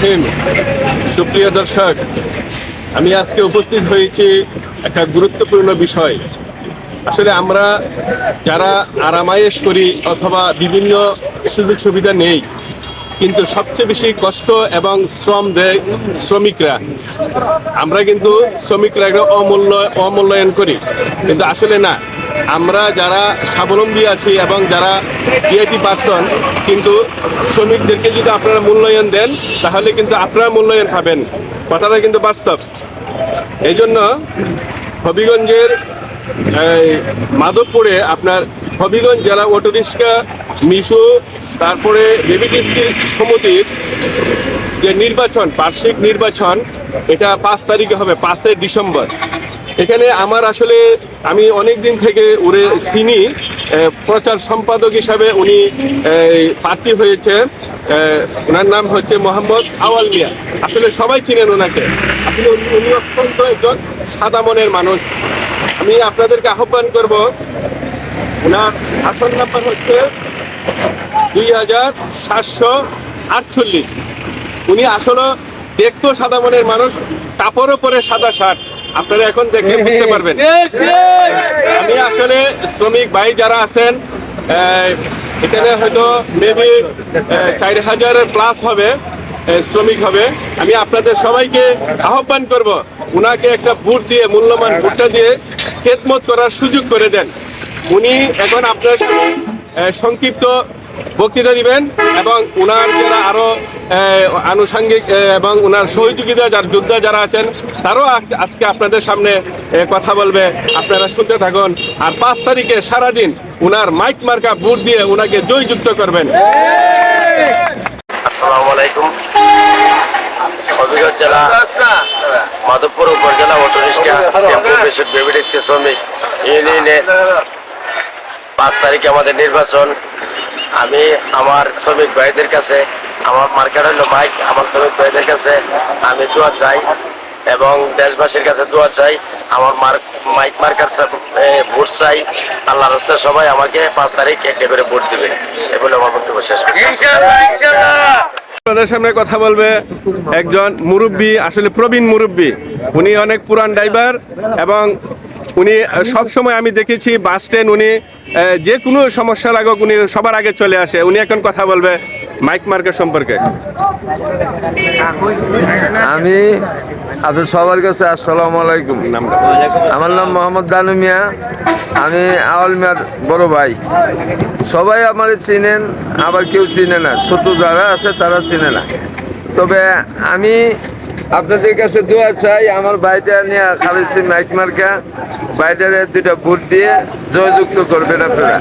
রহিম। সুপ্রিয় দর্শক, আমি আজকে উপস্থিত হয়েছি একটা গুরুত্বপূর্ণ বিষয়। আসলে আমরা যারা আরামায়েশ করি অথবা বিভিন্ন সুযোগ সুবিধা নেই, কিন্তু সবচেয়ে বেশি কষ্ট এবং শ্রম দেয় শ্রমিকরা। আমরা কিন্তু শ্রমিকরা অমূল্যায়ন করি, কিন্তু আসলে না। আমরা যারা স্বাবলম্বী আছি এবং যারা ভিআইপি পার্সন, কিন্তু শ্রমিকদেরকে যদি আপনারা মূল্যায়ন দেন তাহলে কিন্তু আপনারা মূল্যায়ন পাবেন। কথাটা কিন্তু বাস্তব। এই জন্য হবিগঞ্জের মাধবপুরে আপনার হবিগঞ্জ জেলা অটোরিক্সা মিশু, তারপরে বেবিটিসি সমিতির যে নির্বাচন, বার্ষিক নির্বাচন, এটা 5 তারিখে হবে, 5 ডিসেম্বর। এখানে আমার আসলে আমি অনেক দিন থেকে ওরে চিনি, প্রচার সম্পাদক হিসাবে উনি প্রার্থী হয়েছে। ওনার নাম হচ্ছে মোহাম্মদ আওয়াল মিয়া। আসলে সবাই চিনেন ওনাকে। আসলে উনি অত্যন্ত একজন সাদা মনের মানুষ। আমি আপনাদেরকে আহ্বান করব, ওনার আসন নাম্বার হচ্ছে 2748। উনি আসলে দেখতো সাদা মনের মানুষ, কাপড়ও পরে সাদা শার্ট। আপনারা এখন দেখলে বুঝতে পারবেন। আমি আসলে শ্রমিক ভাই যারা আছেন এখানে হয়তো মেবি 4000-এর প্লাস হবে শ্রমিক হবে। আমি আপনাদের সবাইকে আহ্বান করব, উনাকে একটা ভোট দিয়ে, মূল্যবান ভোটটা দিয়ে খেদমত করার সুযোগ করে দেন। উনি এখন আপনার সংক্ষিপ্ত বক্তৃতা দিবেন এবং ওনার যারা আরো আনুষঙ্গিক এবং ওনার সহযোগিতা যোদ্ধা যারা আছেন তারাও আজকে আপনাদের সামনে কথা বলবে। আপনারা শুনতে থাকুন। আর 5 তারিখে সারাদিন ওনার মাইক মার্কা ভোট দিয়ে ওনাকে জয়যুক্ত করবেন। আসসালামু আলাইকুম। হবিগঞ্জ জেলা মাধবপুর উপজেলা অটোরিক্সা বেবিটিসি শ্রমিক ইউনিয়নে 5 তারিখে আমাদের নির্বাচন। আমি আমার শ্রমিক ভাইদের কাছে, আমার মার্কার হলো মাইক, আমার শ্রমিক ভাইদের কাছে আমি দোয়া চাই এবং দেশবাসীর কাছে দোয়া চাই। আমার মাইক মার্কার ভোট চাই। আল্লাহর রাস্তায় সবাই আমাকে 5 তারিখ একটা করে ভোট দিবে। এ বলে আমার বক্তব্য শেষ করছি। আপনাদের সামনে কথা বলবে একজন মুরব্বী, আসলে প্রবীণ মুরব্বী। উনি অনেক পুরান ড্রাইভার এবং উনি সবসময় আমি দেখেছি বাস স্ট্যান্ড, উনি যে কোনো সমস্যা লাগুক উনি সবার আগে চলে আসে। উনি এখন কথা বলবে মাইক মার্কেট সম্পর্কে। আমি আচ্ছা, সবার কাছে আসসালামু আলাইকুম। আমার নাম মোহাম্মদ দানু মিয়া। আমি আওয়াল মিয়ার বড় ভাই। সবাই আমার চিনেন, আবার কেউ চিনে না। ছোট যারা আছে তারা চিনে না। তবে আমি আপনাদের কাছে দোয়া চাই, আমার ভাইটা নিয়ে খালিছি মাইক মার্কা, বাইটারে 2টা ভোট দিয়ে জয়যুক্ত করবেন আপনারা।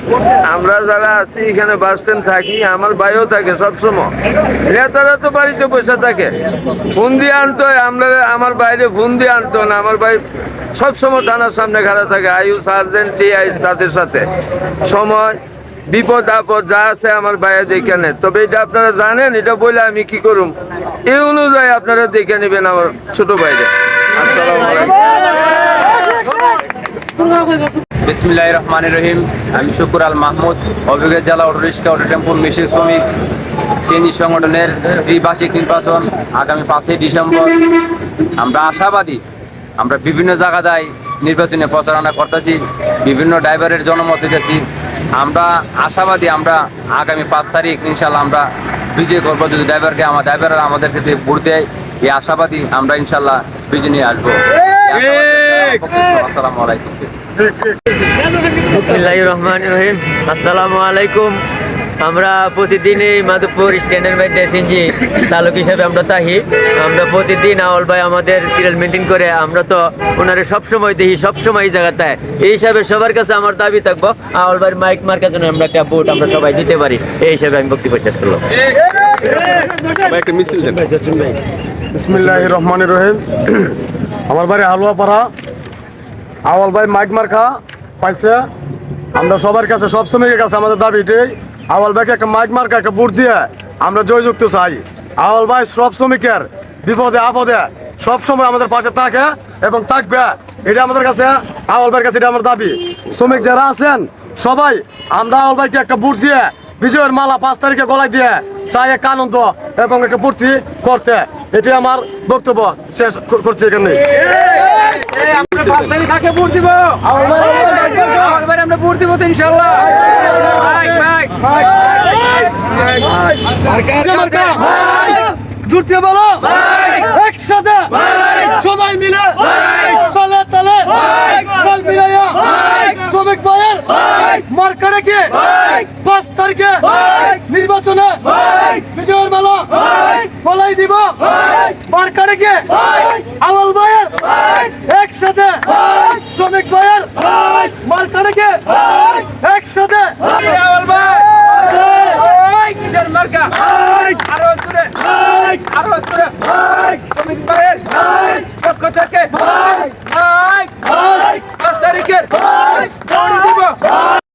আমরা যারা আছি এখানে বাস স্ট্যান্ড থাকি, আমার ভাইও থাকে সবসময়। নেতারা তো বাড়িতে বসে থাকে, ফোন দিয়ে আনতো আমরা, আমার বাইরে ফোন দিয়ে আনতো না। আমার ভাই সবসময় থানার সামনে খাড়া থাকে, আয়ু সার্জেন্ট টিআই তাদের সাথে। সময় বিপদ আপদ যা আছে আমার ভাইয়া দেখে নেন। তবে এটা আপনারা জানেন, এটা বলে আমি কি করুম, এই অনুযায়ী আপনারা দেখে নেবেন আমার ছোট ভাইদের। আসসালামু আলাইকুম। বিসমিল্লাহির রহমানির রহিম। আমি শুকুর আল মাহমুদ, হবিগঞ্জ জেলা অটোরিক্সা অটো টেম্পো মেশিন শ্রমিক সিএনজি সংগঠনের বার্ষিক নির্বাচন আগামী 5 ডিসেম্বর। আমরা আশাবাদী, আমরা বিভিন্ন জায়গায় নির্বাচনে প্রচারণা করতেছি, বিভিন্ন ড্রাইভারের জনমত দিতেছি। আমরা আশাবাদী, আমরা আগামী 5 তারিখ ইনশাল্লাহ আমরা বিজয় করবো। যদি আমার ড্রাইভাররা আমাদের ক্ষেত্রে ভোট দেয়, এই আশাবাদী আমরা ইনশাল্লাহ বিজয় নিয়ে আসবো। আসসালামু আলাইকুম। বিসমিল্লাহির রহমানির রহিম। আসসালামু আলাইকুম। আমরা প্রতিদিন এই মাধবপুর স্ট্যান্ডের মধ্যে সিএনজি চালক হিসাবে আমরা থাকি। আমরা প্রতিদিন আওয়াল ভাই আমাদের সিরিয়াল মেনটেন করে, আমরা তো ওনারে সবসময় দেখি, সবসময় এই জায়গাটায়। এই হিসাবে সবার কাছে আমার দাবি থাকবো, আওয়াল ভাইয়ের মাইক মার্কার জন্য আমরা একটা ভোট আমরা সবাই দিতে পারি। এই হিসাবে আমি বক্তব্য শেষ করলাম। বিসমিল্লাহির রহমানির রহিম। আমার বাড়ি হালুয়াপাড়া। আওয়াল ভাই মাইক মার্কা পাইছে। আমরা সবার কাছে, সব শ্রমিকের কাছে আমাদের দাবি এটাই, আওয়াল ভাইকে একটা মাইক মার্কা একটা ভোট দিয়ে আমরা জয়যুক্ত চাই। আওয়াল ভাই সব শ্রমিকের বিপদে আপদে সবসময় আমাদের পাশে থাকে এবং থাকবে। এটা আমাদের কাছে, আওয়াল ভাইয়ের কাছে এটা আমার দাবি। শ্রমিক যারা আছেন সবাই আমরা আওয়াল ভাইকে একটা ভোট দিয়ে বিজয়ের মালা 5 তারিখে গলায় দিয়ে চাই এক আনন্দ এবং একটা পূর্তি করতে, এটি আমার বক্তব্য শেষ করছি এখানে। আমরা 5 তারিখ কাকে ভোট দিব? আওয়াল ভাই আমরা ভোট দিব তো ইনশাআল্লাহ। জুড়তে বলো একসাথে সবাই মিলে তালে তালে তাল মিলাইয়া শ্রমিক ভাইয়ের মার্কা রেখে 5 তারিখে নির্বাচনে বিজয়ের মালা গলায় দিব। মার্কা রেখে আওয়াল ভাইয়ের একসাথে শ্রমিক ভাইয়ের মার্কা রেখে